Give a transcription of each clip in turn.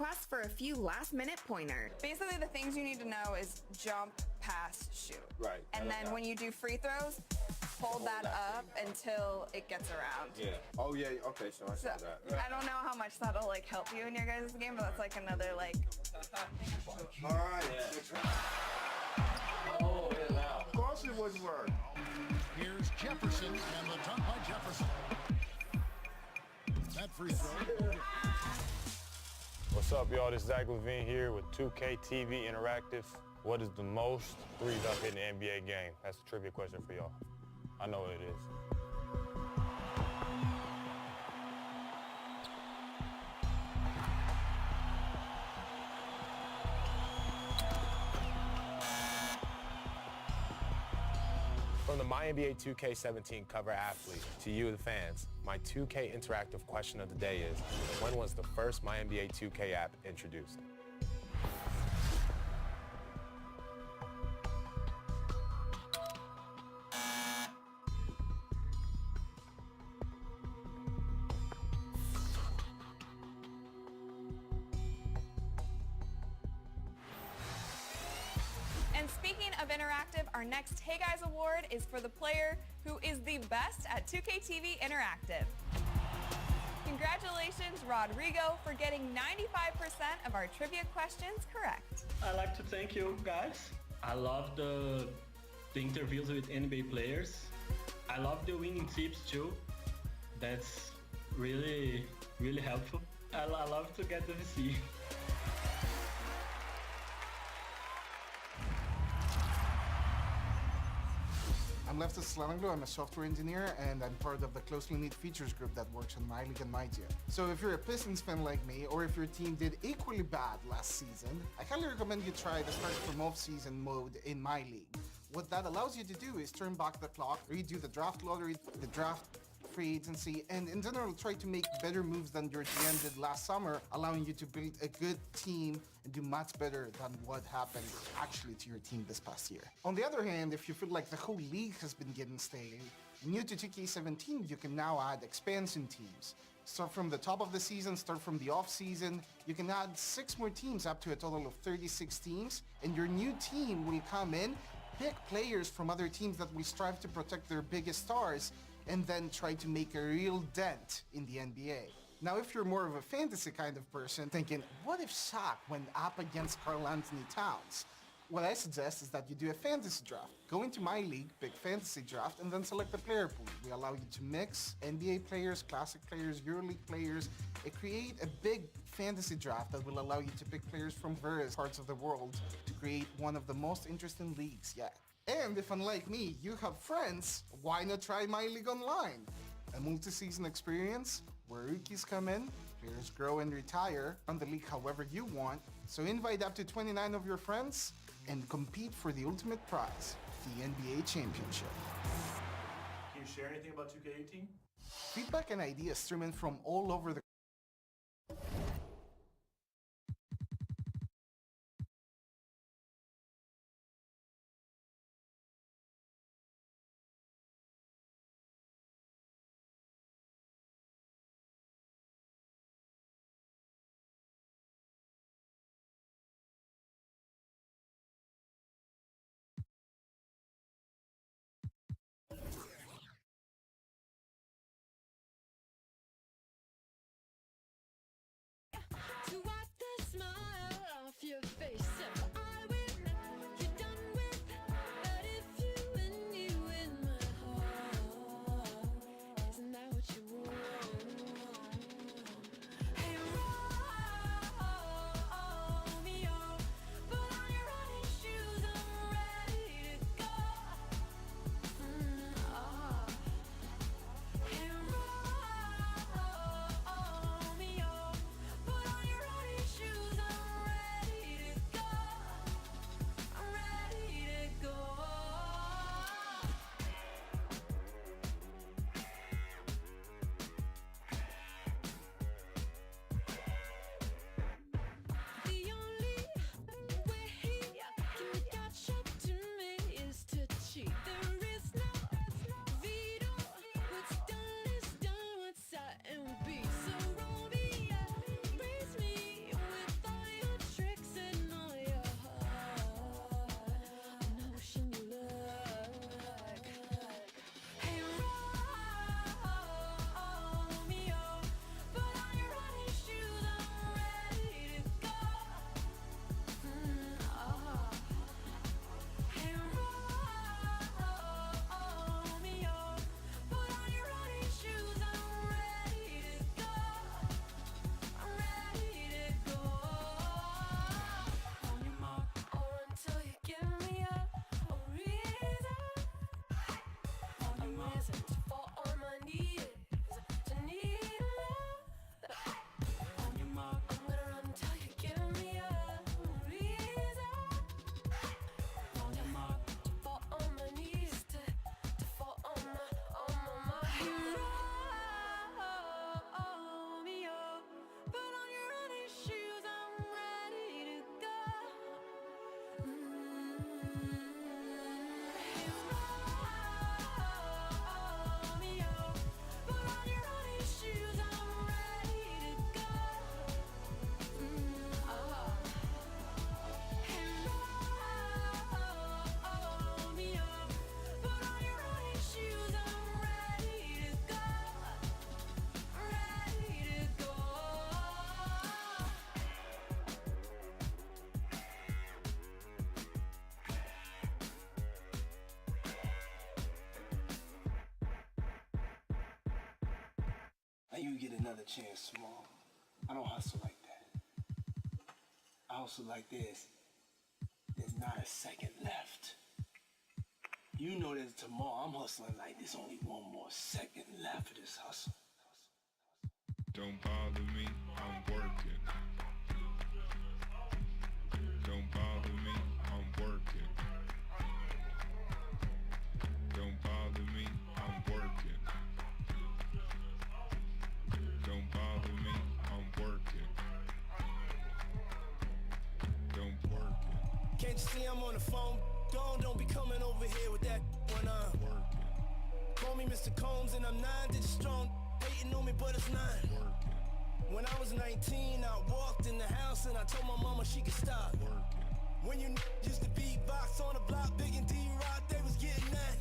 request for a few last-minute pointers. Basically, the things you need to know is jump, pass, shoot. Right. And then when you do free throws, hold that up until it gets around. Yeah. Oh, yeah. Okay, so I saw that. I don't know how much that'll like help you in your guys' game, but that's like another like. All right. Yeah. Oh, yeah, now. Of course it would work. Here's Jefferson and the dunk by Jefferson. That free throw. What's up, y'all? This is Zach Levine here with 2K TV Interactive. What is the most threes I've hit in the NBA game? That's a trivia question for y'all. I know what it is. From the My NBA 2K17 cover athlete to you, the fans, my 2K interactive question of the day is, when was the first My NBA 2K app introduced? And speaking of interactive, our next Hey Guys Award is for the player who is the best at 2K TV Interactive. Congratulations, Rodrigo, for getting 95% of our trivia questions correct. I'd like to thank you guys. I love the interviews with NBA players. I love the winning tips too. That's really helpful. I love to get the VC. I'm Leftis Slananglo, I'm a software engineer, and I'm part of the closely knit features group that works on My League and My Gym. So if you're a Pistons fan like me, or if your team did equally bad last season, I highly recommend you try the start from off-season mode in My League. What that allows you to do is turn back the clock, redo the draft lottery, the draft free agency, and in general try to make better moves than your GM did last summer, allowing you to build a good team and do much better than what happened actually to your team this past year. On the other hand, if you feel like the whole league has been getting stale, new to 2K17, you can now add expansion teams. Start from the top of the season, start from the off season. You can add 6 more teams up to a total of 36 teams, and your new team will come in, pick players from other teams that will strive to protect their biggest stars, and then try to make a real dent in the NBA. Now, if you're more of a fantasy kind of person, thinking, what if Shaq went up against Karl Anthony Towns? What I suggest is that you do a fantasy draft. Go into My League, pick fantasy draft, and then select the player pool. We allow you to mix NBA players, classic players, EuroLeague players, and create a big fantasy draft that will allow you to pick players from various parts of the world to create one of the most interesting leagues yet. And if, unlike me, you have friends, why not try My League Online? A multi-season experience where rookies come in, players grow and retire, run the league however you want. So invite up to 29 of your friends and compete for the ultimate prize, the NBA Championship. Can you share anything about 2K18? Feedback and ideas streaming from all over the you get another chance tomorrow? I don't hustle like that. I hustle like this. There's not a second left. You know that tomorrow I'm hustling like there's only one more second left for this hustle. Don't bother me, I'm working. Don't bother me, I'm working. Don't bother me, I'm working. Don't bother me, I'm working. Don't work it. Can't you see I'm on the phone? Don't be coming over here with that one on. Call me Mr. Combs and I'm 9 digits strong. Hating on me, but it's 9. When I was 19, I walked in the house and I told my mama she could stop. When you used to beatbox on the block, Big and D-Rock, they was getting that.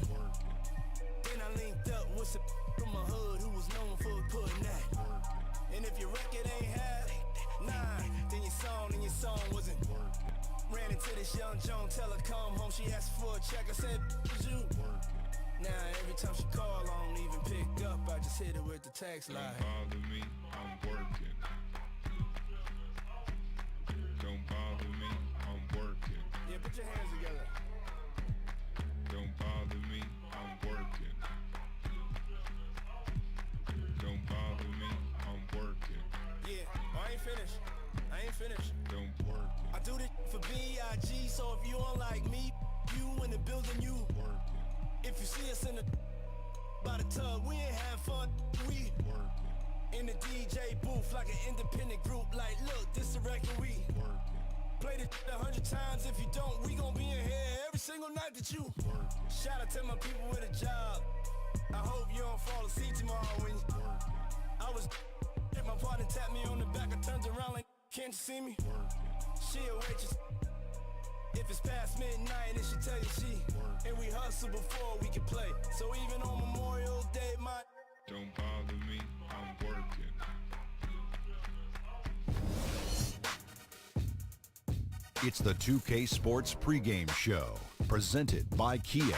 Then I linked up with some from my hood who was known for putting that. And if your record ain't had 9, then your song wasn't. Ran into this young Joan, tell her come home, she asked for a check, I said, you. Now every time she call, I don't even pick up, I just hit her with the text line. Don't bother me, I'm working. Don't bother me, I'm working. Yeah, put your hands together. Don't bother me, I'm working. Don't bother me, I'm working. Yeah, I ain't finished. Don't work it. I do this for B.I.G, so if you don't like me, you in the building, you. If you see us in the by the tub, we ain't have fun, we. In the DJ booth like an independent group, like look, this the record we. Played it 100 times, if you don't, we gon' be in here every single night that you. Shout out to my people with a job. I hope you don't fall asleep tomorrow when you. I was my partner tapped me on the back, I turned around like, can't you see me? She a waitress. If it's past midnight, it should tell you she. And we hustle before we can play. So even on Memorial Day, my. Don't bother me, I'm working. It's the 2K Sports pregame show, presented by Kia.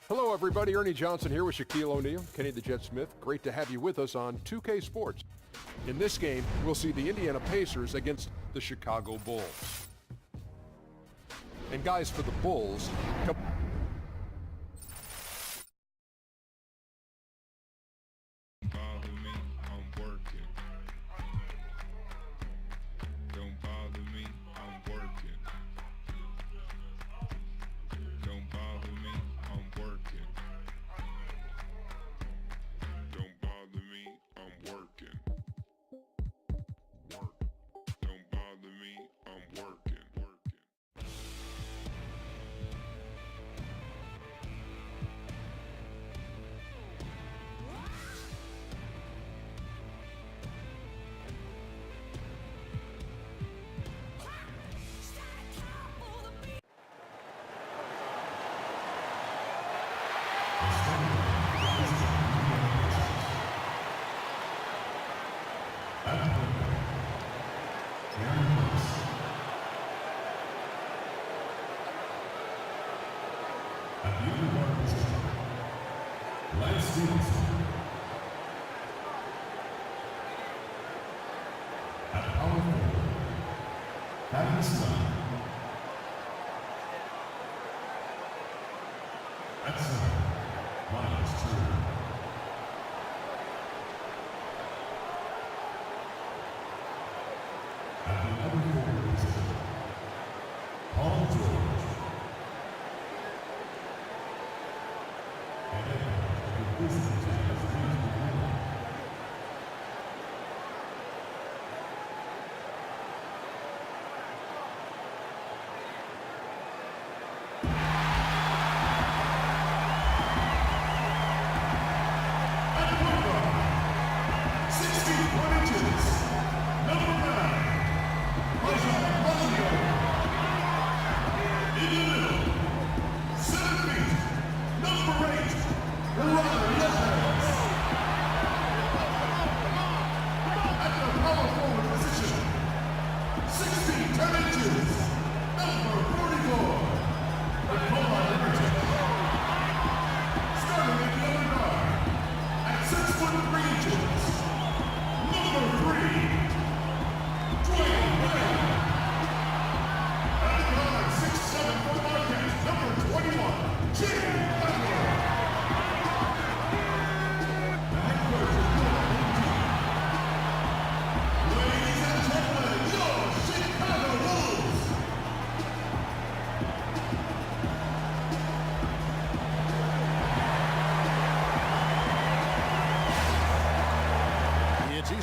Hello, everybody. Ernie Johnson here with Shaquille O'Neal, Kenny the Jet Smith. Great to have you with us on 2K Sports. In this game, we'll see the Indiana Pacers against the Chicago Bulls. And guys, for the Bulls,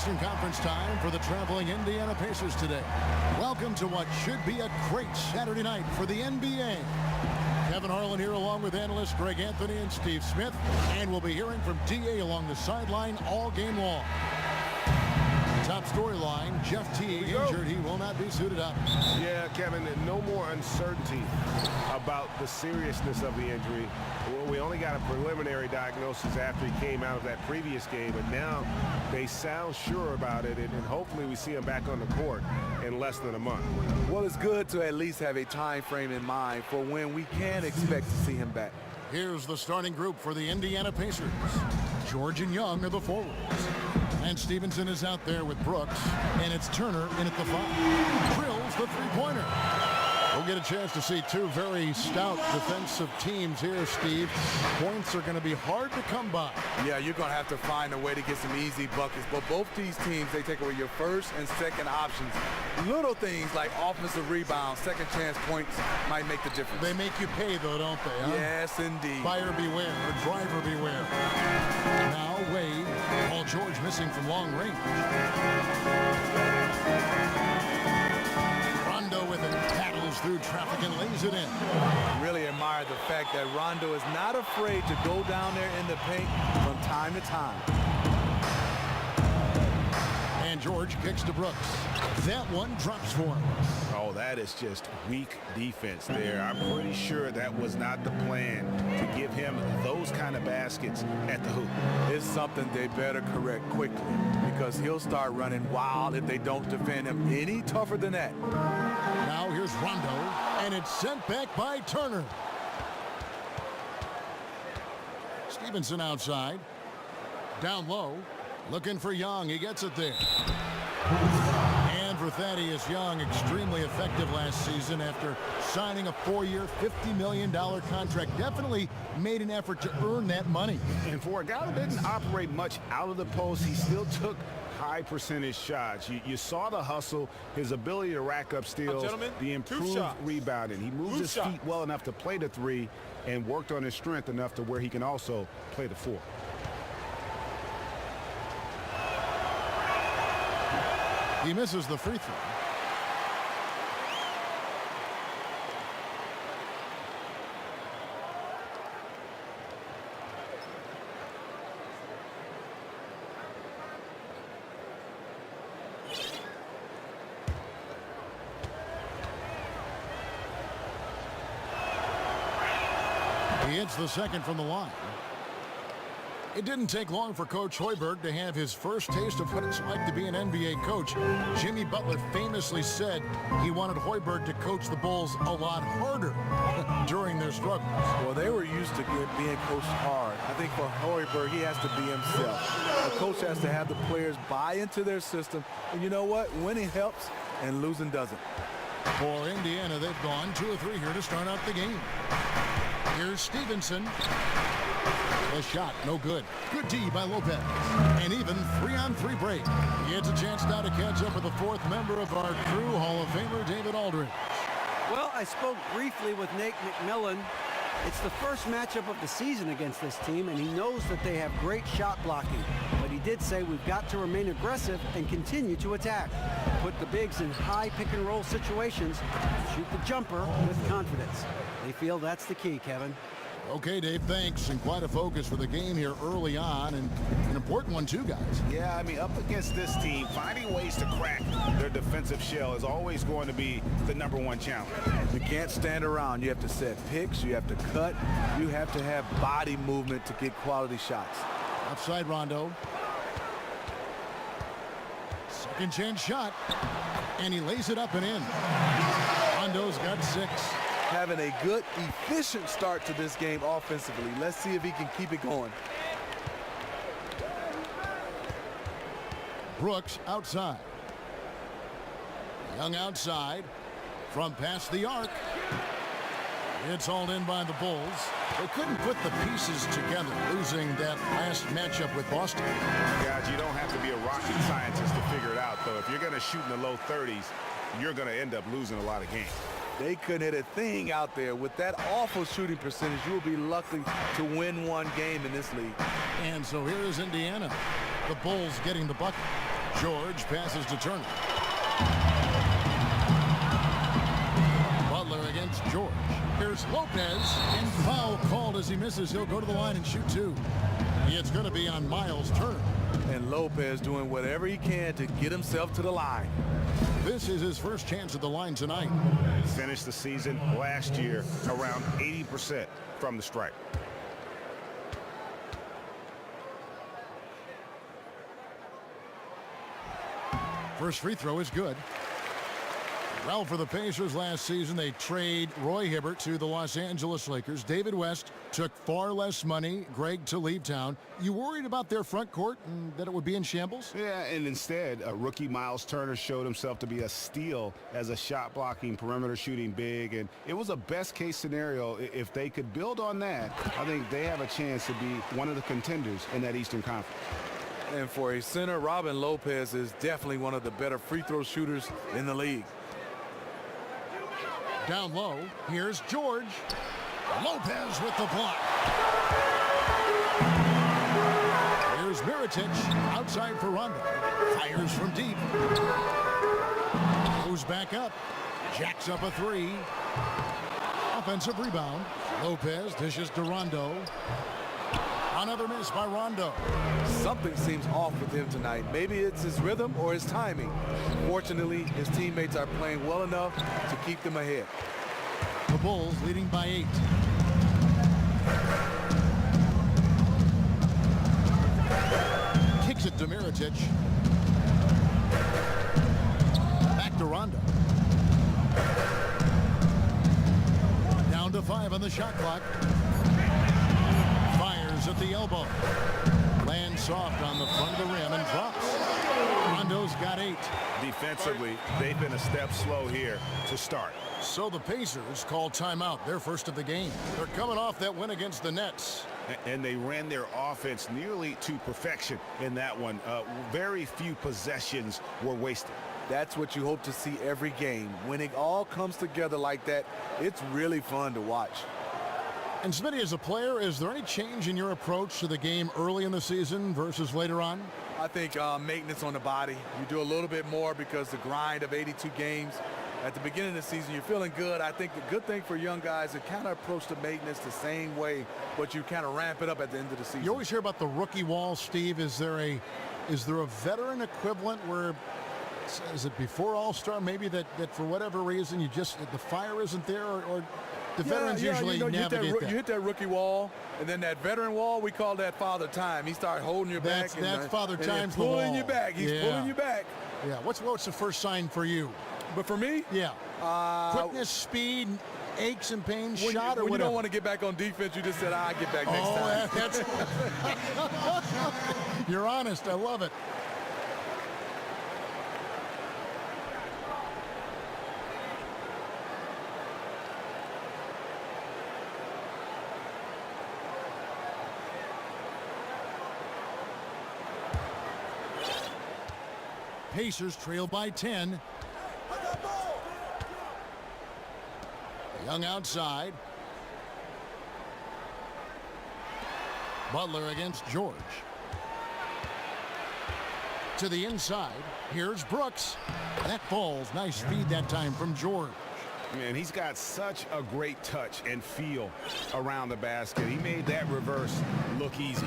Eastern Conference time for the traveling Indiana Pacers today. Welcome to what should be a great Saturday night for the NBA. Kevin Harlan here along with analysts Greg Anthony and Steve Smith. And we'll be hearing from D.A. along the sideline all game long. Top storyline, Jeff T. injured. He will not be suited up. Yeah, Kevin, no more uncertainty about the seriousness of the injury. Well, we only got a preliminary diagnosis after he came out of that previous game, and now they sound sure about it, and hopefully we see him back on the court in less than a month. Well, it's good to at least have a time frame in mind for when we can expect to see him back. Here's the starting group for the Indiana Pacers. George and Young are the forwards. And Stevenson is out there with Brooks. And it's Turner in at the 5. Drills the three-pointer. We'll get a chance to see two very stout defensive teams here, Steve. Points are going to be hard to come by. Yeah, you're going to have to find a way to get some easy buckets. But both these teams, they take away your first and second options. Little things like offensive rebounds, second chance points might make the difference. They make you pay, though, don't they? Huh? Yes, indeed. Buyer beware, or driver beware. Now Wade, Paul George missing from long range. Rondo with it, paddles through traffic and lays it in. Really admire the fact that Rondo is not afraid to go down there in the paint from time to time. And George kicks to Brooks. That one drops for him. Oh, that is just weak defense there. I'm pretty sure that was not the plan to give him those kind of baskets at the hoop. It's something they better correct quickly because he'll start running wild if they don't defend him any tougher than that. Now here's Rondo, and it's sent back by Turner. Stevenson outside. Down low. Looking for Young. He gets it there. And for Thaddeus Young, extremely effective last season after signing a 4-year, $50 million contract. Definitely made an effort to earn that money. And for a guy who didn't operate much out of the post, he still took high percentage shots. You saw the hustle, his ability to rack up steals, the improved rebounding. He moved his feet well enough to play the 3 and worked on his strength enough to where he can also play the 4. He misses the free throw. He hits the second from the line. It didn't take long for Coach Hoiberg to have his first taste of what it's like to be an NBA coach. Jimmy Butler famously said he wanted Hoiberg to coach the Bulls a lot harder during their struggles. Well, they were used to being coached hard. I think for Hoiberg, he has to be himself. A coach has to have the players buy into their system. And you know what? Winning helps and losing doesn't. For Indiana, they've gone 2 or 3 here to start out the game. Here's Stevenson. The shot, no good. Good D by Lopez. And even 3-on-3 break. He gets a chance now to catch up with the 4th member of our crew, Hall of Famer David Aldridge. Well, I spoke briefly with Nate McMillan. It's the first matchup of the season against this team, and he knows that they have great shot blocking. But he did say we've got to remain aggressive and continue to attack. Put the bigs in high pick-and-roll situations, shoot the jumper with confidence. They feel that's the key, Kevin. Okay, Dave, thanks. And quite a focus for the game here early on, and an important one too, guys. Yeah, I mean, up against this team, finding ways to crack their defensive shell is always going to be the #1 challenge. You can't stand around. You have to set picks. You have to cut. You have to have body movement to get quality shots. Outside Rondo. Second chance shot. And he lays it up and in. Rondo's got 6. Having a good, efficient start to this game offensively. Let's see if he can keep it going. Brooks outside. Young outside from past the arc. It's hauled in by the Bulls. They couldn't put the pieces together, losing that last matchup with Boston. Guys, you don't have to be a rocket scientist to figure it out, though. If you're going to shoot in the low 30s, you're going to end up losing a lot of games. They couldn't hit a thing out there. With that awful shooting percentage, you will be lucky to win one game in this league. And so here is Indiana. The Bulls getting the bucket. George passes to Turner. Butler against George. Here's Lopez, and foul called as he misses. He'll go to the line and shoot two. It's going to be on Miles Turner. And Lopez doing whatever he can to get himself to the line. This is his first chance at the line tonight. Finished the season last year around 80% from the stripe. First free throw is good. Well, for the Pacers last season, they trade Roy Hibbert to the Los Angeles Lakers. David West took far less money. Greg to leave town. You worried about their front court and that it would be in shambles? Yeah, and instead, rookie Miles Turner showed himself to be a steal as a shot-blocking, perimeter shooting big, and it was a best-case scenario. If they could build on that, I think they have a chance to be one of the contenders in that Eastern Conference. And for a center, Robin Lopez is definitely one of the better free throw shooters in the league. Down low, here's George. Lopez with the block. Here's Mirotic outside for Rondo. Fires from deep. Goes back up. Jacks up a three. Offensive rebound. Lopez dishes to Rondo. Another miss by Rondo. Something seems off with him tonight. Maybe it's his rhythm or his timing. Fortunately, his teammates are playing well enough to keep them ahead. The Bulls leading by 8. Kicks it to Mirotic. Back to Rondo. Down to 5 on the shot clock. At the elbow. Lands soft on the front of the rim and drops. Rondo's got 8. Defensively, they've been a step slow here to start. So the Pacers call timeout, their first of the game. They're coming off that win against the Nets. And they ran their offense nearly to perfection in that one. Very few possessions were wasted. That's what you hope to see every game. When it all comes together like that, it's really fun to watch. And Smitty, as a player, is there any change in your approach to the game early in the season versus later on? I think maintenance on the body. You do a little bit more because the grind of 82 games. At the beginning of the season, you're feeling good. I think the good thing for young guys is kind of approach the maintenance the same way, but you kind of ramp it up at the end of the season. You always hear about the rookie wall, Steve. Is there a veteran equivalent where, is it before All-Star maybe that for whatever reason the fire isn't there, or the veterans usually navigate that? You hit that rookie wall, and then that veteran wall, we call that father time. He started holding your back. That's father time's the pulling wall. you back. He's pulling you back. Yeah. What's the first sign for you? But for me? Yeah. Quickness, speed, aches and pains, when shot, you, or when whatever. you don't want to get back on defense, you just said, I'll get back next time. That's You're honest. I love it. Pacers trail by 10. Young outside. Butler against George. To the inside. Here's Brooks. That falls. Nice speed that time from George. Man, he's got such a great touch and feel around the basket. He made that reverse look easy.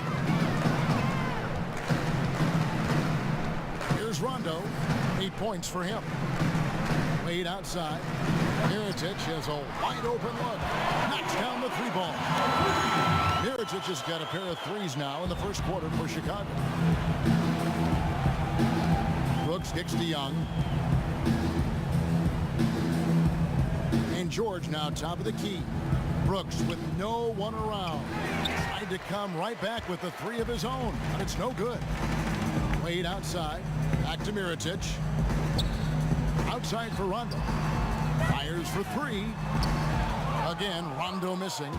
Here's Rondo. 8 points for him. Wade outside. Mirotic has a wide open look. Knocks down the 3-ball. Mirotic has got a pair of threes now in the first quarter for Chicago. Brooks kicks to Young. And George now top of the key. Brooks with no one around. Tried to come right back with the 3 of his own, but it's no good. Wade outside. Back to Mirotic. Outside for Rondo. Fires for 3. Again, Rondo missing.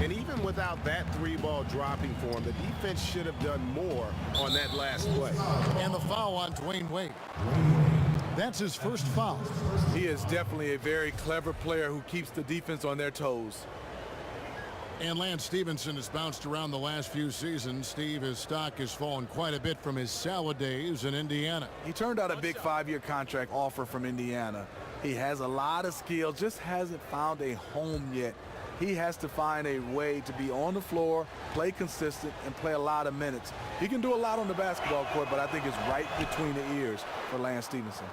And even without that 3-ball dropping for him, the defense should have done more on that last play. And the foul on Dwayne Wade. That's his first foul. He is definitely a very clever player who keeps the defense on their toes. And Lance Stevenson has bounced around the last few seasons. Steve, his stock has fallen quite a bit from his salad days in Indiana. He turned out a big 5-year contract offer from Indiana. He has a lot of skill, just hasn't found a home yet. He has to find a way to be on the floor, play consistent, and play a lot of minutes. He can do a lot on the basketball court, but I think it's right between the ears for Lance Stevenson.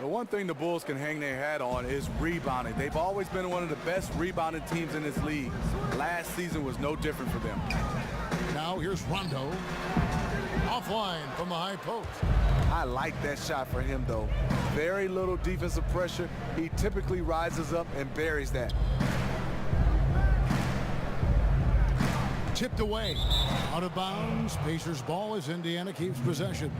The one thing the Bulls can hang their hat on is rebounding. They've always been one of the best rebounding teams in this league. Last season was no different for them. Now here's Rondo. Offline from the high post. I like that shot for him, though. Very little defensive pressure. He typically rises up and buries that. Tipped away. Out of bounds. Pacers ball as Indiana keeps possession.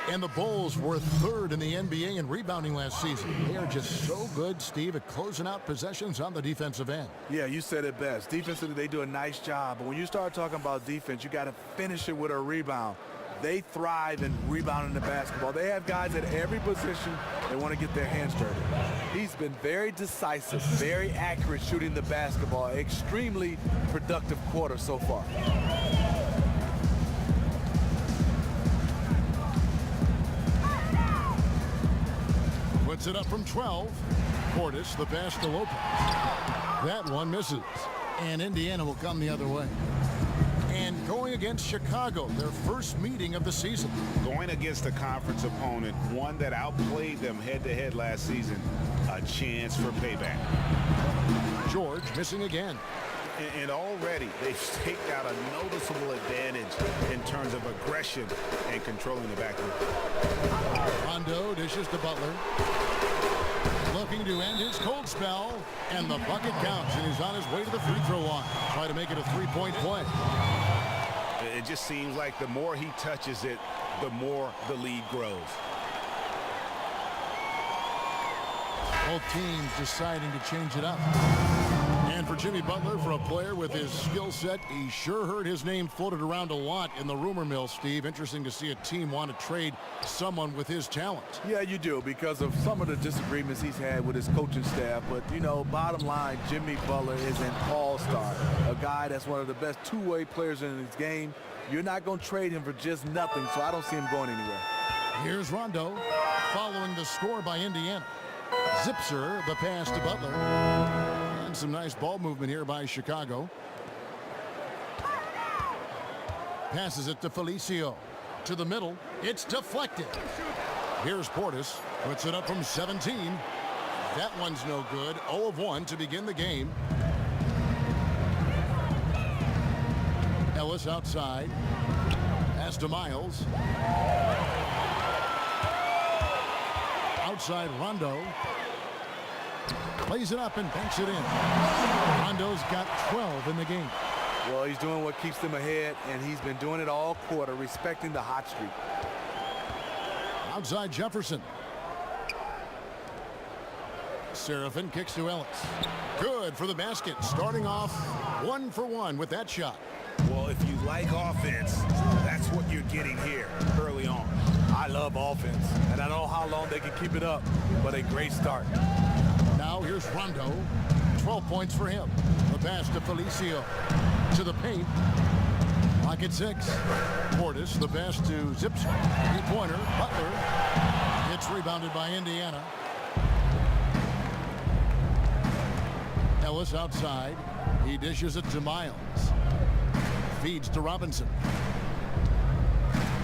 And the Bulls were third in the NBA in rebounding last season. They are just so good, Steve, at closing out possessions on the defensive end. Yeah, you said it best. Defensively, they do a nice job. But when you start talking about defense, you got to finish it with a rebound. They thrive in rebounding the basketball. They have guys at every position they want to get their hands dirty. He's been very decisive, very accurate shooting the basketball. Extremely productive quarter so far. Puts it up from 12. Portis, the pass to Lopez. That one misses. And Indiana will come the other way. And going against Chicago, their first meeting of the season. Going against a conference opponent, one that outplayed them head-to-head last season, a chance for payback. George missing again. And already they've staked out a noticeable advantage in terms of aggression and controlling the backcourt. Rondo dishes to Butler. Looking to end his cold spell, and the bucket counts, and he's on his way to the free throw line. Try to make it a three-point play. It just seems like the more he touches it, the more the lead grows. Both teams deciding to change it up. And for Jimmy Butler, for a player with his skill set, he sure heard his name floated around a lot in the rumor mill, Steve. Interesting to see a team want to trade someone with his talent. Yeah, you do, because of some of the disagreements he's had with his coaching staff. But, you know, bottom line, Jimmy Butler is an all-star, a guy that's one of the best two-way players in his game. You're not going to trade him for just nothing, so I don't see him going anywhere. Here's Rondo following the score by Indiana. Zipser, the pass to Butler. And some nice ball movement here by Chicago. Passes it to Felicio. To the middle. It's deflected. Here's Portis. Puts it up from 17. That one's no good. 0 of 1 to begin the game. Ellis outside. Pass to Miles. Outside Rondo. Plays it up and banks it in. Rondo's got 12 in the game. Well, he's doing what keeps them ahead, and he's been doing it all quarter, respecting the hot streak. Outside Jefferson. Seraphin kicks to Ellis. Good for the basket. Starting off 1 for 1 with that shot. Well, if you like offense, that's what you're getting here early on. I love offense, and I don't know how long they can keep it up, but a great start. Now here's Rondo. 12 points for him. The pass to Felicio. To the paint. Pocket 6. Portis, the pass to Zips. Three-pointer. Butler. It's rebounded by Indiana. Ellis outside. He dishes it to Miles. Feeds to Robinson.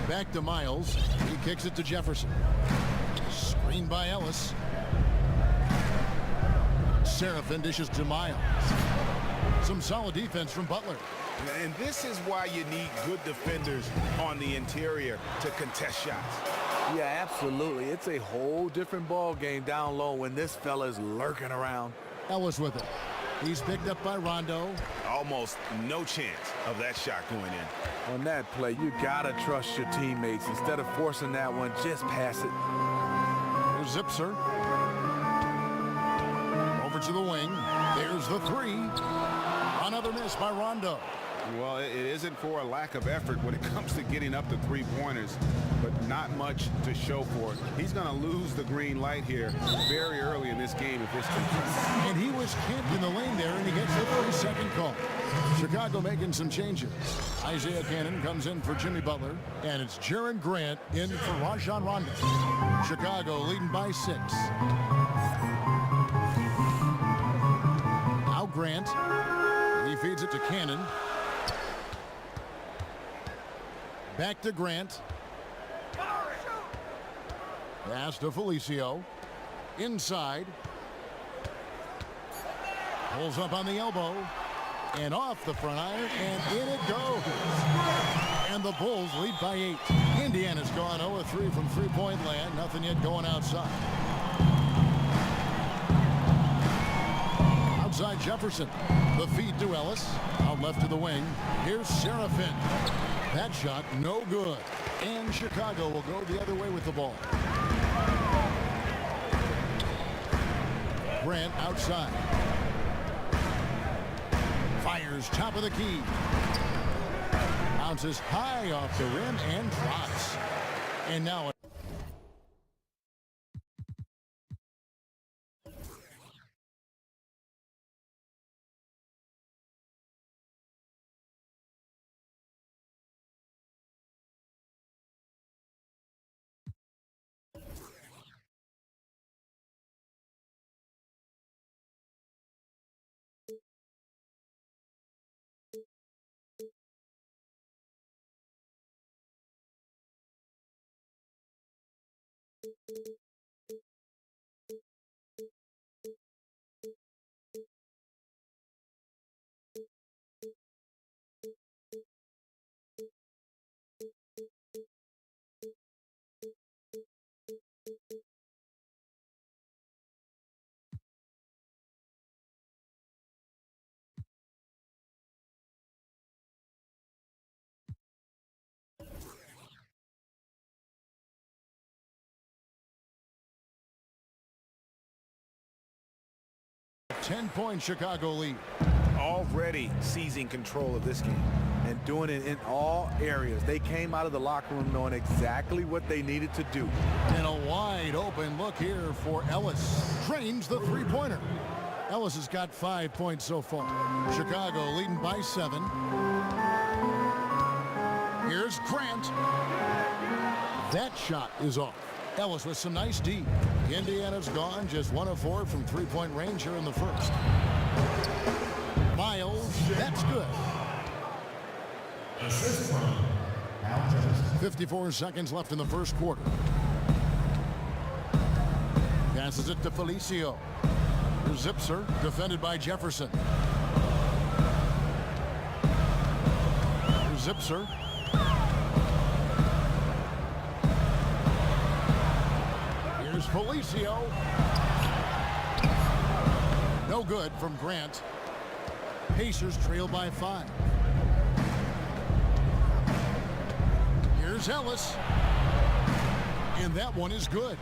Back to Miles. He kicks it to Jefferson. Screened by Ellis. Seraphin dishes to Miles. Some solid defense from Butler. And this is why you need good defenders on the interior to contest shots. Yeah, absolutely. It's a whole different ball game down low when this fella's lurking around. Ellis with it. He's picked up by Rondo. Almost no chance of that shot going in. On that play, you gotta trust your teammates. Instead of forcing that one, just pass it. Here's Zipser. Over to the wing. There's the three. Another miss by Rondo. Well, it isn't for a lack of effort when it comes to getting up the three-pointers. but not much to show for it. He's going to lose the green light here very early in this game if this continues. And he was camped in the lane there, and he gets the 30-second call. Chicago making some changes. Isaiah Cannon comes in for Jimmy Butler, and it's Jaron Grant in for Rajon Rondo. Chicago leading by 6. Now Grant. He feeds it to Cannon. Back to Grant. Pass to Felicio. Inside. Pulls up on the elbow. And off the front iron, and in it goes. And the Bulls lead by 8. Indiana's gone 0-3 from three-point land. Nothing yet going outside. Outside Jefferson. The feed to Ellis. Out left to the wing. Here's Serafin. That shot no good. And Chicago will go the other way with the ball. Grant outside. Fires top of the key. Bounces high off the rim and drops. And now a 10-point Chicago lead. Already seizing control of this game and doing it in all areas. They came out of the locker room knowing exactly what they needed to do. And a wide open look here for Ellis. Drains the three-pointer. Ellis has got 5 points so far. Chicago leading by 7. Here's Grant. That shot is off. Ellis with some nice D. Indiana's gone just 1 of 4 from three-point range here in the first. Miles, that's good. 54 seconds left in the first quarter. Passes it to Felicio. Zipser, defended by Jefferson. Zipser. Here's Felicio. No good from Grant. Pacers trail by 5. Here's Ellis. And that one is good.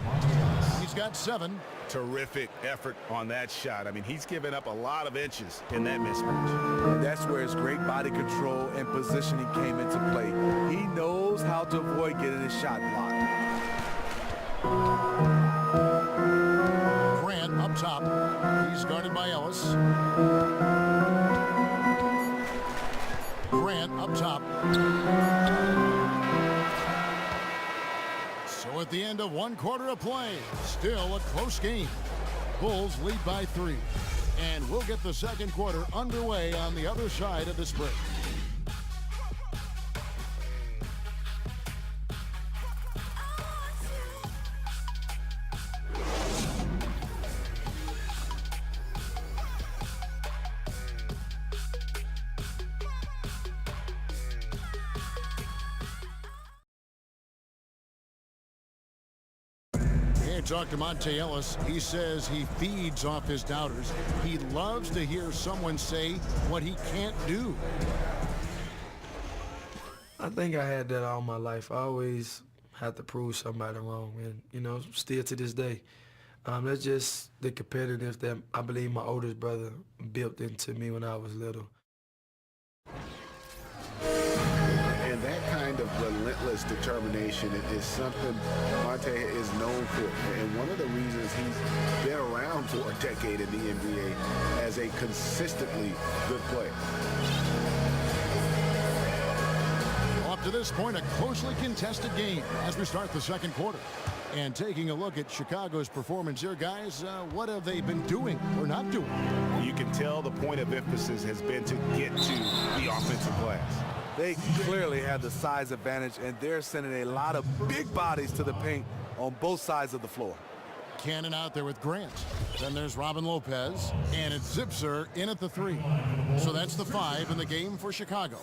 He's got 7. Terrific effort on that shot. I mean, he's given up a lot of inches in that mismatch. That's where his great body control and positioning came into play. He knows how to avoid getting his shot blocked. Grant up top. He's guarded by Ellis. Grant up top. So at the end of 1 quarter of play, still a close game. Bulls lead by 3. And we'll get the second quarter underway on the other side of this break. Talk to Monte Ellis. He says he feeds off his doubters. He loves to hear someone say what he can't do. I think I had that all my life. I always had to prove somebody wrong, and you know, still to this day. That's just the competitiveness that I believe my oldest brother built into me when I was little. And that kind of relentless relentless determination is something Monte is known for. And one of the reasons he's been around for a decade in the NBA as a consistently good player. Up to this point, a closely contested game as we start the second quarter. And taking a look at Chicago's performance here, guys, what have they been doing or not doing? You can tell the point of emphasis has been to get to the offensive glass. They clearly have the size advantage, and they're sending a lot of big bodies to the paint on both sides of the floor. Cannon out there with Grant. Then there's Robin Lopez, and it's Zipser in at the 3. So that's the 5 in the game for Chicago.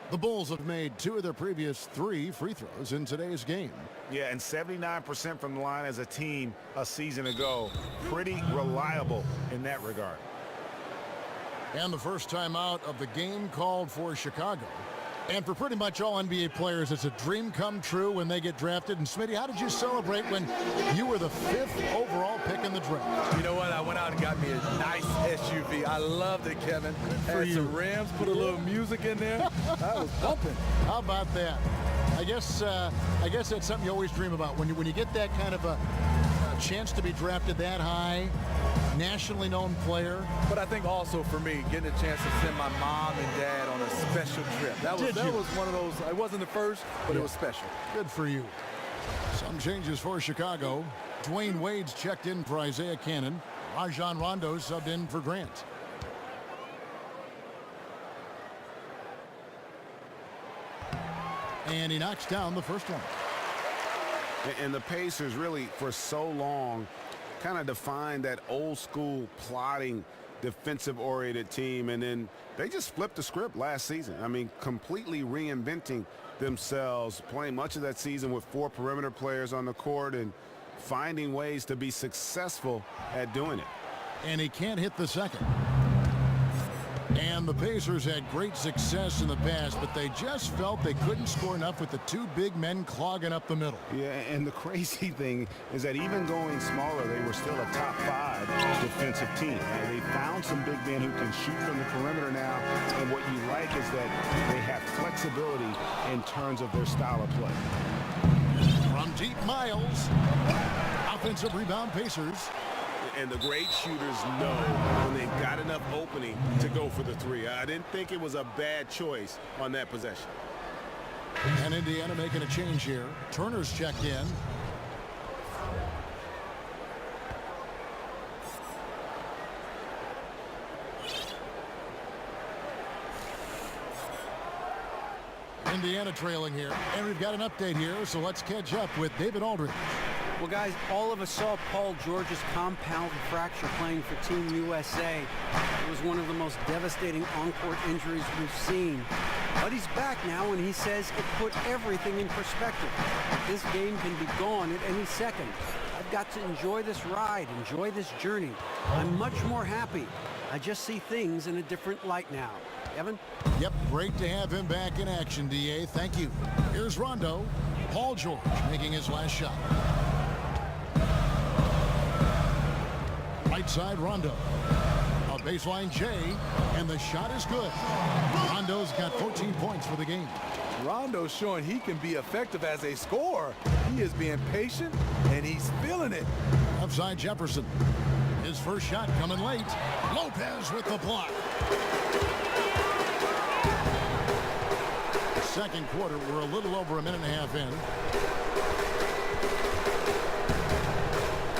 The Bulls have made 2 of their previous 3 free throws in today's game. Yeah, and 79% from the line as a team a season ago. Pretty reliable in that regard. And the first time out of the game called for Chicago. And for pretty much all NBA players, it's a dream come true when they get drafted. And Smitty, how did you celebrate when you were the 5th overall pick in the draft? You know what? I went out and got me a nice SUV. I loved it, Kevin. Had some rims, put a little music in there. That was bumping. How about that? I guess that's something you always dream about when you get that kind of a chance to be drafted that high, nationally known player. But I think also for me, getting a chance to send my mom and dad on a special trip. That was one of those. It wasn't the first, but it was special. Good for you. Some changes for Chicago. Dwayne Wade's checked in for Isaiah Cannon. Rajon Rondo subbed in for Grant. And he knocks down the first one. And the Pacers really, for so long, kind of defined that old school plotting defensive-oriented team, and then they just flipped the script last season. I mean, completely reinventing themselves, playing much of that season with 4 perimeter players on the court and finding ways to be successful at doing it. And he can't hit the second. And the Pacers had great success in the past, but they just felt they couldn't score enough with the 2 big men clogging up the middle. Yeah, and the crazy thing is that even going smaller, they were still a top 5 defensive team. And they found some big men who can shoot from the perimeter now, and what you like is that they have flexibility in terms of their style of play. From deep, Miles. Offensive rebound, Pacers. And the great shooters know when they've got enough opening to go for the 3. I didn't think it was a bad choice on that possession. And Indiana making a change here. Turner's checked in. Indiana trailing here. And we've got an update here, so let's catch up with David Aldridge. Well, guys, all of us saw Paul George's compound fracture playing for Team USA. It was one of the most devastating on-court injuries we've seen. But he's back now, and he says it put everything in perspective. This game can be gone at any second. I've got to enjoy this ride, enjoy this journey. I'm much more happy. I just see things in a different light now. Evan? Yep, great to have him back in action, DA. Thank you. Here's Rondo. Paul George making his last shot. Right side, Rondo. A baseline J, and the shot is good. Rondo's got 14 points for the game. Rondo's showing he can be effective as a scorer. He is being patient, and he's feeling it. Upside Jefferson. His first shot coming late. Lopez with the block. Second quarter, we're a little over a minute and a half in.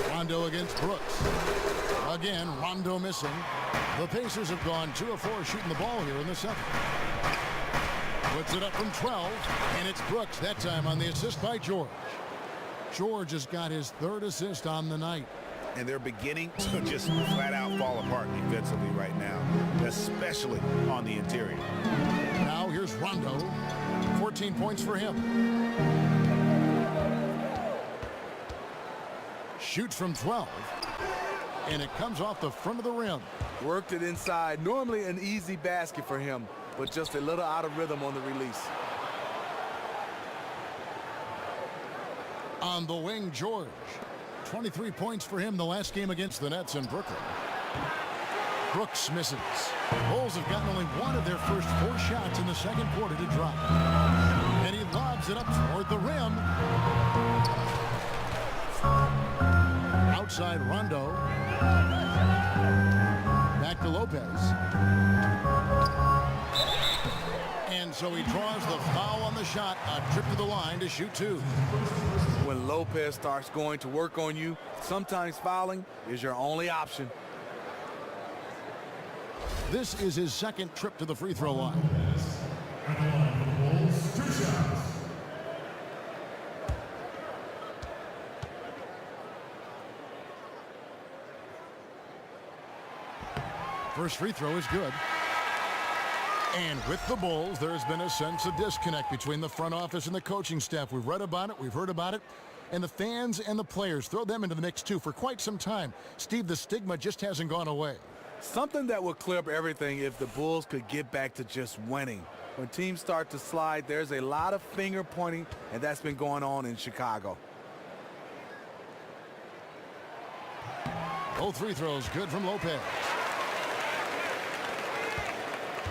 Rondo against Brooks. Again, Rondo missing. The Pacers have gone 2 of 4 shooting the ball here in the second. Puts it up from 12, and it's Brooks that time on the assist by George. George has got his 3rd assist on the night. And they're beginning to just flat out fall apart defensively right now, especially on the interior. Now here's Rondo. 14 points for him. Shoots from 12. And it comes off the front of the rim. Worked it inside. Normally an easy basket for him, but just a little out of rhythm on the release. On the wing, George. 23 points for him the last game against the Nets in Brooklyn. Brooks misses. Bulls have gotten only 1 of their first 4 shots in the second quarter to drop. And he lobs Fires it up toward the rim. Outside Rondo. Back to Lopez. And so he draws the foul on the shot. A trip to the line to shoot two. When Lopez starts going to work on you, sometimes fouling is your only option. This is his second trip to the free throw line. First free throw is good. And with the Bulls, there's been a sense of disconnect between the front office and the coaching staff. We've read about it, we've heard about it, and the fans and the players, throw them into the mix too for quite some time. Steve, the stigma just hasn't gone away. Something that would clear up everything if the Bulls could get back to just winning. When teams start to slide, there's a lot of finger pointing, and that's been going on in Chicago. Both free throws good from Lopez.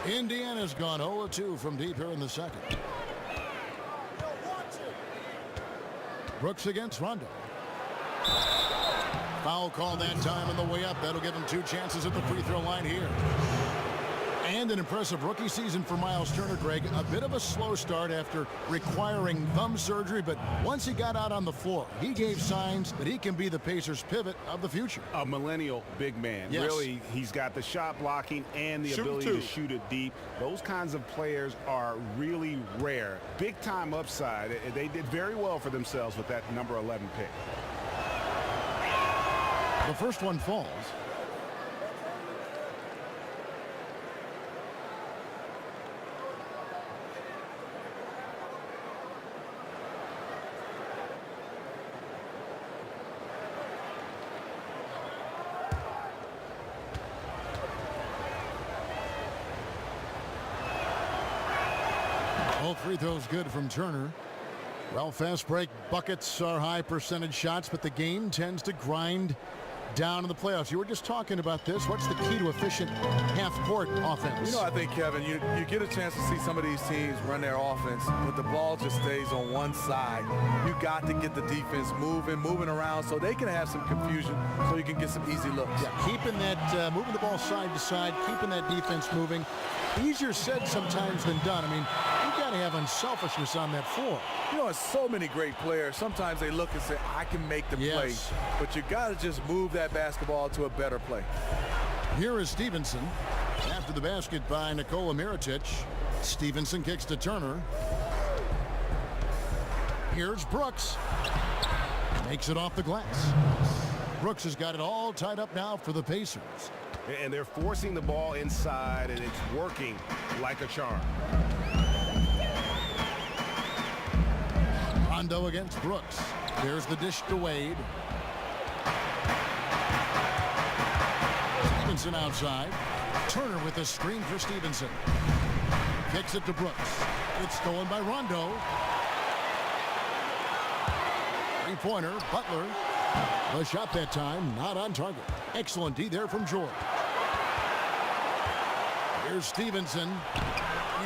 Indiana's gone 0-2 from deep here in the second. Brooks against Rondo. Foul call that time on the way up. That'll give him 2 chances at the free throw line here. And an impressive rookie season for Miles Turner, Greg. A bit of a slow start after requiring thumb surgery, but once he got out on the floor, he gave signs that he can be the Pacers' pivot of the future. A millennial big man. Yes. Really, he's got the shot blocking and the ability to shoot it deep. Those kinds of players are really rare. Big time upside. They did very well for themselves with that number 11 pick. The first one falls. All free throws good from Turner. Well, fast break buckets are high percentage shots, but the game tends to grind down in the playoffs. You were just talking about this. What's the key to efficient half-court offense? You know, I think, Kevin, you get a chance to see some of these teams run their offense, but the ball just stays on one side. You got to get the defense moving around so they can have some confusion so you can get some easy looks. Yeah, keeping that, moving the ball side to side, keeping that defense moving. Easier said sometimes than done. I mean, you got to have unselfishness on that floor. You know, it's so many great players. Sometimes they look and say, I can make the play. But you got to just move that basketball to a better play. Here is Stevenson. After the basket by Nikola Mirotic, Stevenson kicks to Turner. Here's Brooks. Makes it off the glass. Brooks has got it all tied up now for the Pacers. And they're forcing the ball inside, and it's working like a charm. Rondo against Brooks. There's the dish to Wade. Stevenson outside. Turner with a screen for Stevenson. Kicks it to Brooks. It's stolen by Rondo. Three-pointer, Butler. The shot that time, not on target. Excellent D there from George. Here's Stevenson.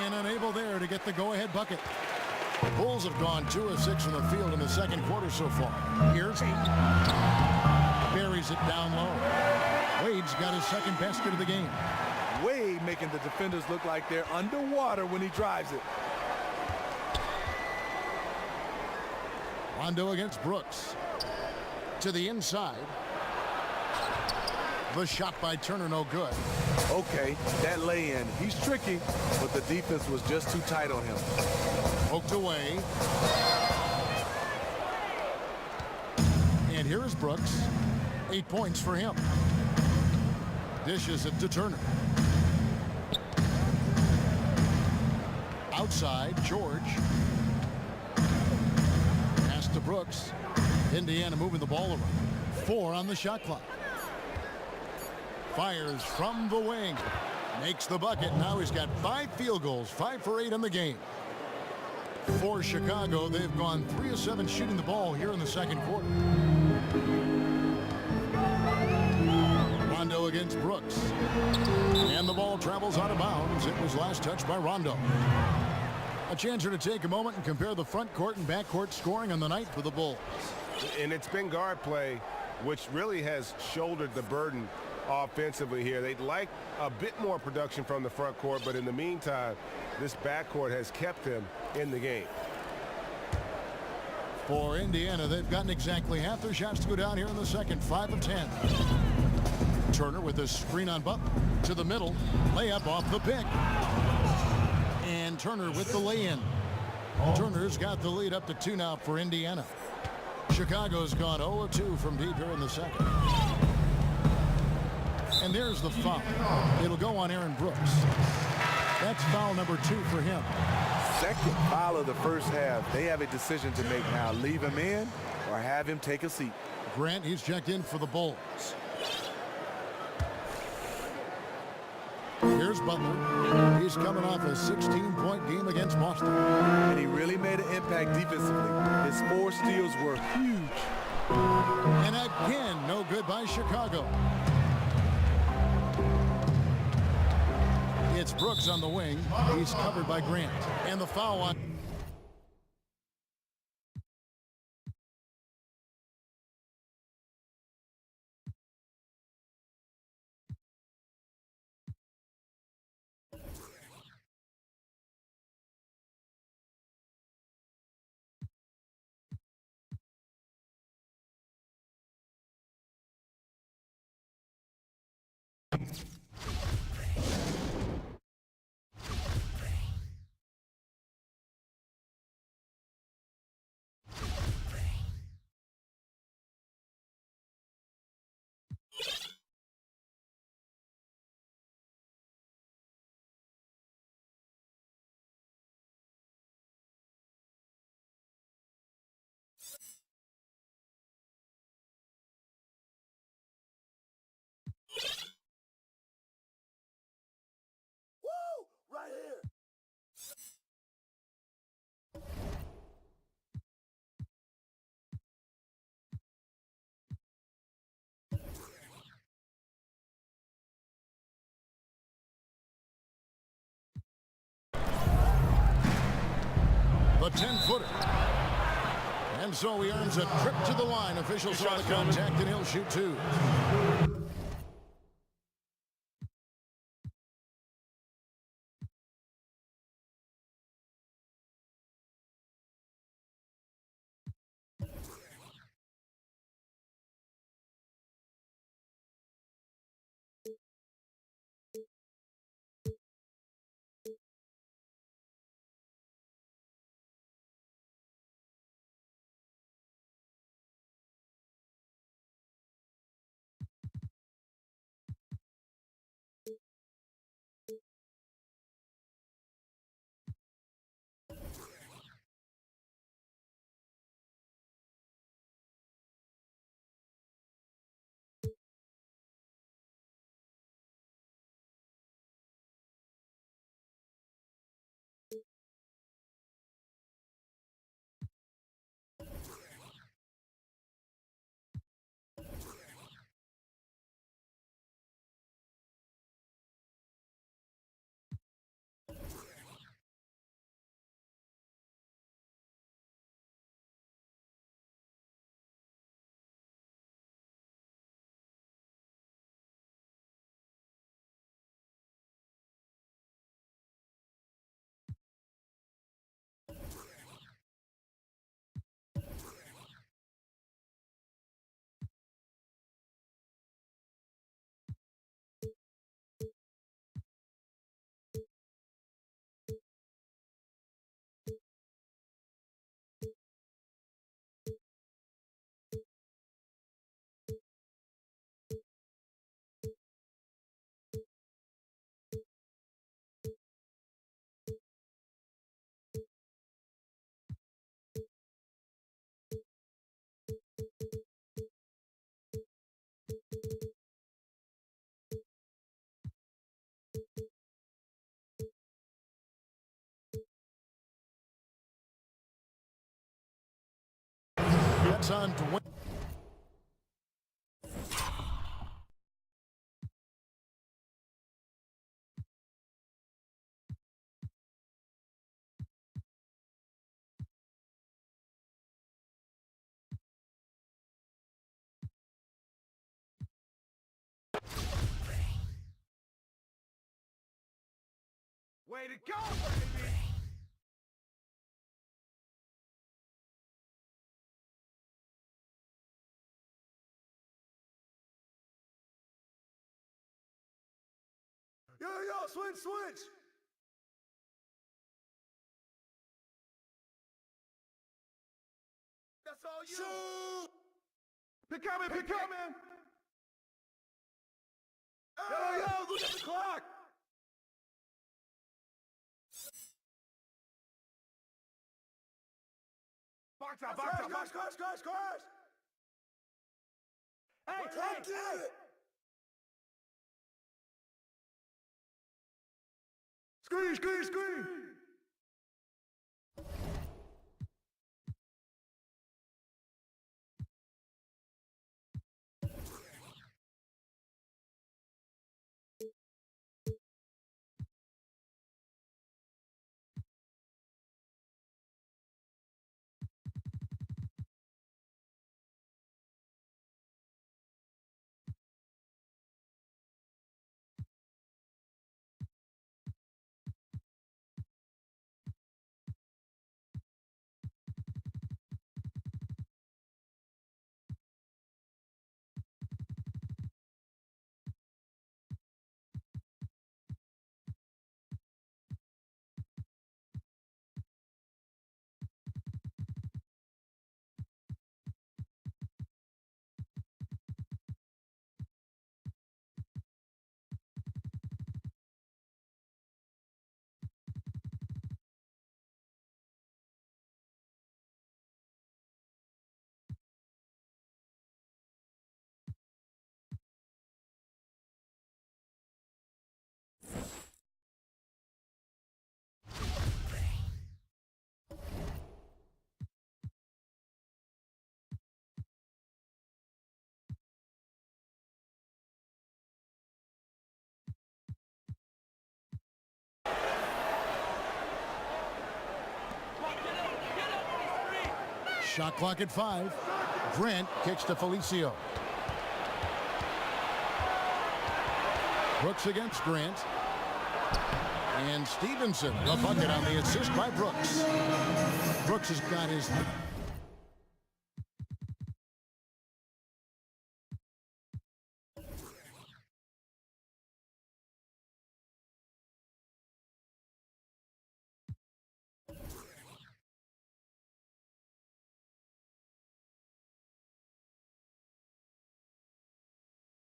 And unable there to get the go-ahead bucket. The Bulls have gone 2 of 6 from the field in the second quarter so far. Here's buries it down low. Wade's got his second basket of the game. Wade making the defenders look like they're underwater when he drives it. Rondo against Brooks. To the inside. The shot by Turner, no good. Okay, that lay-in. He's tricky, but the defense was just too tight on him. Poked away. And here is Brooks. 8 points for him. Dishes it to Turner. Outside, George. Pass to Brooks. Indiana moving the ball around. 4 on the shot clock. Fires from the wing. Makes the bucket. Now he's got 5 field goals. 5 for 8 in the game. For Chicago, they've gone 3 of 7 shooting the ball here in the second quarter. Rondo against Brooks. And the ball travels out of bounds. It was last touched by Rondo. A chance here to take a moment and compare the front court and back court scoring on the night for the Bulls. And it's been guard play, which really has shouldered the burden offensively here. They'd like a bit more production from the front court, but in the meantime, this backcourt has kept them in the game. For Indiana, they've gotten exactly half their shots to go down here in the second, 5 of 10. Turner with a screen on Butler to the middle, layup off the pick. And Turner with the lay-in. Turner's got the lead up to 2 now for Indiana. Chicago's gone 0 of 2 from deep here in the second. And there's the foul. It'll go on Aaron Brooks. That's foul number 2 for him. Second foul of the first half. They have a decision to make now. Leave him in or have him take a seat. Grant, he's checked in for the Bulls. Here's Butler. He's coming off a 16-point game against Boston. And he really made an impact defensively. His 4 steals were huge. And again, no good by Chicago. It's Brooks on the wing. He's covered by Grant. And the foul on... Right here. The 10-footer. And so he earns a trip to the line. Officials saw the contact, and he'll shoot 2. That's on to win. Way to go, baby! Yo, switch! That's all you! Shoot! Pick coming! Yo, look at the clock! Box out! Hey! Screen! Shot clock at 5. Grant kicks to Felicio. Brooks against Grant. And Stevenson, the bucket on the assist by Brooks. Brooks has got his...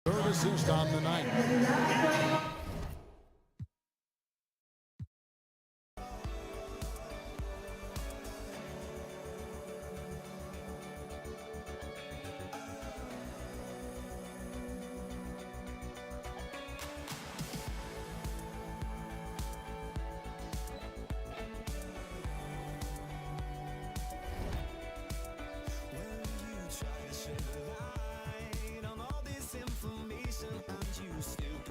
third assist on the night.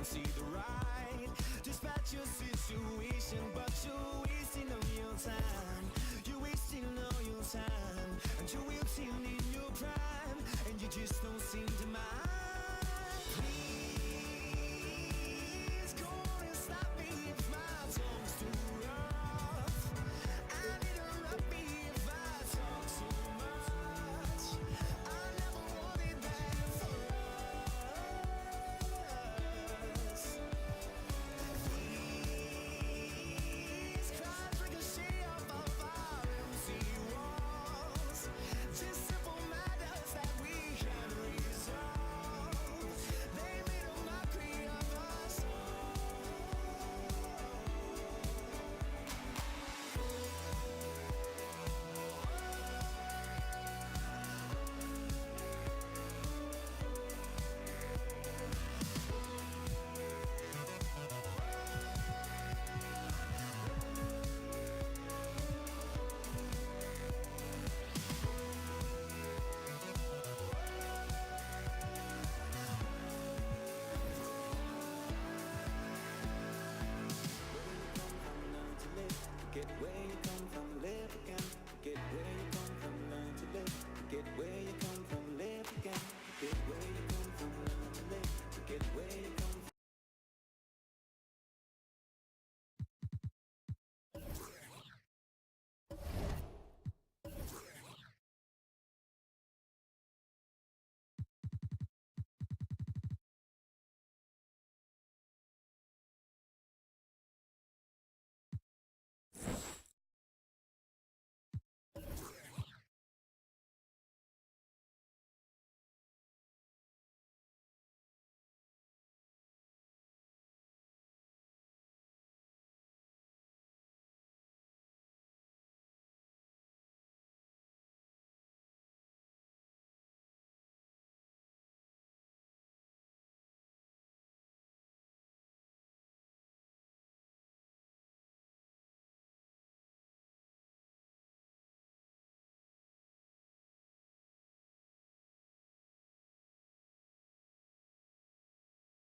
See the right, dispatch your situation, but you're wasting all your time. You're wasting all your time, and you're wilting in your prime, and you just don't seem to mind.